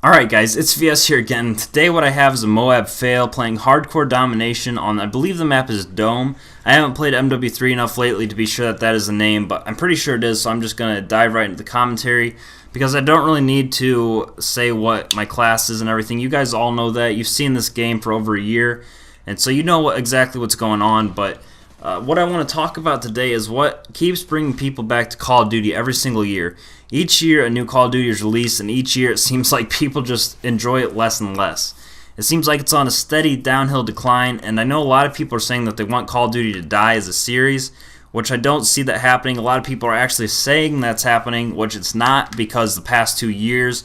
Alright guys, it's VS here again. Today what I have is a Moab fail playing hardcore domination on, I believe the map is Dome. I haven't played MW3 enough lately to be sure that that is the name, but I'm pretty sure it is, so I'm just going to dive right into the commentary because I don't really need to say what my class is and everything. You guys all know that. You've seen this game for over a year, and so you know exactly what's going on, but what I want to talk about today is what keeps bringing people back to Call of Duty every single year. Each year a new Call of Duty is released, and each year it seems like people just enjoy it less and less. It seems like it's on a steady downhill decline, and I know a lot of people are saying that they want Call of Duty to die as a series, which I don't see that happening. A lot of people are actually saying that's happening, which it's not, because the past 2 years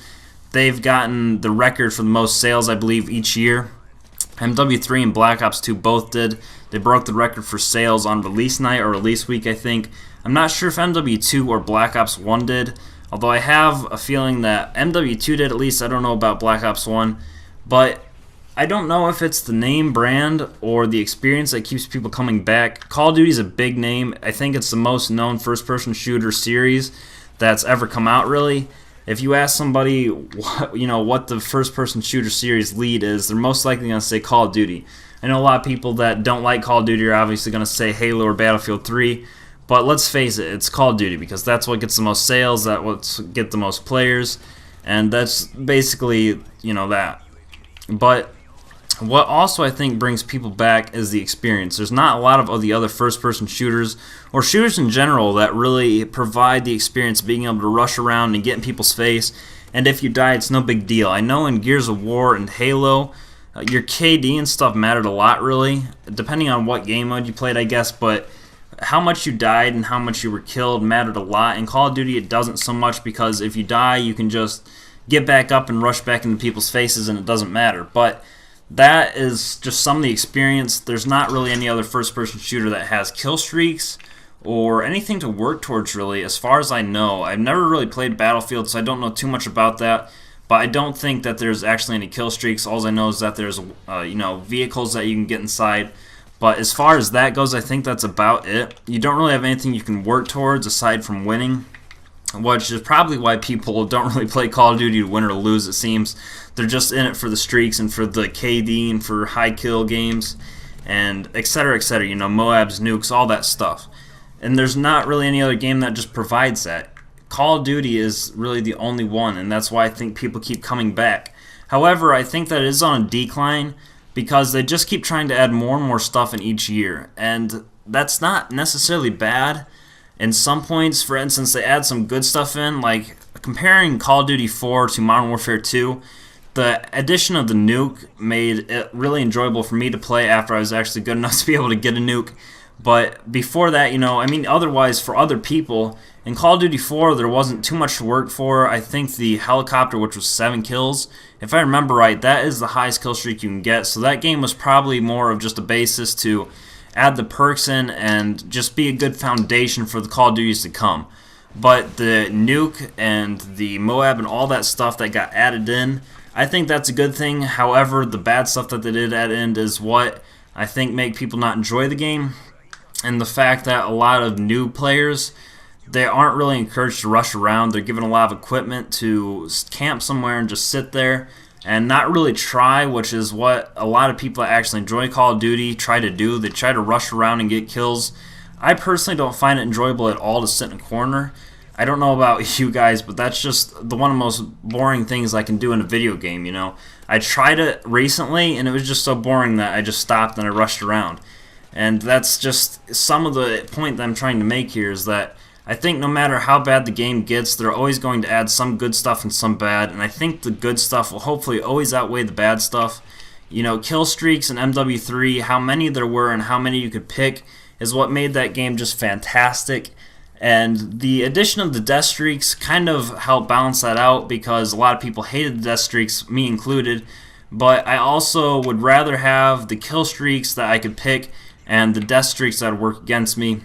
they've gotten the record for the most sales, I believe, each year. MW3 and Black Ops 2 both did. They broke the record for sales on release night or release week, I think. I'm not sure if MW2 or Black Ops 1 did, although I have a feeling that MW2 did at least. I don't know about Black Ops 1, but I don't know if it's the name brand or the experience that keeps people coming back. Call of Duty is a big name. I think it's the most known first-person shooter series that's ever come out, really. If you ask somebody what the first-person shooter series lead is, they're most likely going to say Call of Duty. I know a lot of people that don't like Call of Duty are obviously going to say Halo or Battlefield 3, but let's face it, it's Call of Duty because that's what gets the most sales, that's what gets the most players, and that's basically, that. But what also I think brings people back is the experience. There's not a lot of the other first-person shooters or shooters in general that really provide the experience of being able to rush around and get in people's face, and if you die, it's no big deal. I know in Gears of War and Halo, your KD and stuff mattered a lot, really, depending on what game mode you played, I guess, but how much you died and how much you were killed mattered a lot. In Call of Duty, it doesn't so much because if you die, you can just get back up and rush back into people's faces and it doesn't matter. But that is just some of the experience. There's not really any other first-person shooter that has kill streaks or anything to work towards, really, as far as I know. I've never really played Battlefield, so I don't know too much about that. But I don't think that there's actually any kill streaks. All I know is that there's vehicles that you can get inside. But as far as that goes, I think that's about it. You don't really have anything you can work towards aside from winning, which is probably why people don't really play Call of Duty to win or lose, it seems. They're just in it for the streaks and for the KD and for high kill games and etc., etc., Moabs, nukes, all that stuff. And there's not really any other game that just provides that. Call of Duty is really the only one, and that's why I think people keep coming back. However, I think that it is on a decline because they just keep trying to add more and more stuff in each year, and that's not necessarily bad. In some points, for instance, they add some good stuff in, like comparing Call of Duty 4 to Modern Warfare 2, the addition of the nuke made it really enjoyable for me to play after I was actually good enough to be able to get a nuke. But before that, otherwise for other people, in Call of Duty 4 there wasn't too much to work for. I think the helicopter, which was 7 kills, if I remember right, that is the highest kill streak you can get. So that game was probably more of just a basis to add the perks in and just be a good foundation for the Call of Duties to come. But the nuke and the Moab and all that stuff that got added in, I think that's a good thing. However, the bad stuff that they did add in is what I think make people not enjoy the game. And the fact that a lot of new players, they aren't really encouraged to rush around. They're given a lot of equipment to camp somewhere and just sit there and not really try, which is what a lot of people that actually enjoy Call of Duty try to do. They try to rush around and get kills. I personally don't find it enjoyable at all to sit in a corner. I don't know about you guys, but that's just one of the most boring things I can do in a video game, I tried it recently, and it was just so boring that I just stopped and I rushed around. And that's just some of the point that I'm trying to make here is that I think no matter how bad the game gets, they're always going to add some good stuff and some bad, and I think the good stuff will hopefully always outweigh the bad stuff. Kill streaks in MW3, how many there were and how many you could pick is what made that game just fantastic. And the addition of the death streaks kind of helped balance that out because a lot of people hated the death streaks, me included. But I also would rather have the kill streaks that I could pick and the death streaks that would work against me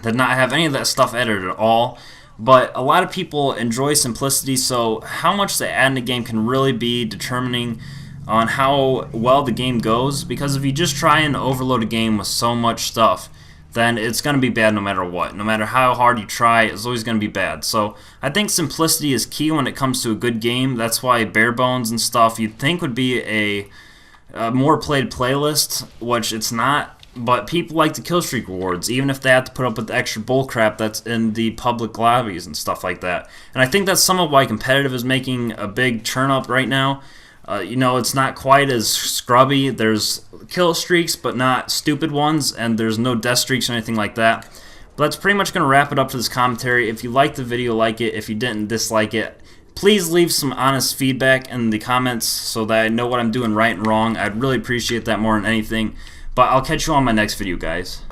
than not have any of that stuff added at all. But a lot of people enjoy simplicity, so how much they add in a game can really be determining on how well the game goes, because if you just try and overload a game with so much stuff, then it's going to be bad no matter what. No matter how hard you try, it's always going to be bad. So I think simplicity is key when it comes to a good game. That's why bare bones and stuff you'd think would be a more played playlist, which it's not. But people like the kill streak rewards, even if they have to put up with the extra bullcrap that's in the public lobbies and stuff like that. And I think that's some of why competitive is making a big turn up right now. You know, it's not quite as scrubby. There's kill streaks, but not stupid ones, and there's no death streaks or anything like that. But that's pretty much going to wrap it up for this commentary. If you liked the video, like it. If you didn't, dislike it. Please leave some honest feedback in the comments so that I know what I'm doing right and wrong. I'd really appreciate that more than anything. But I'll catch you on my next video, guys.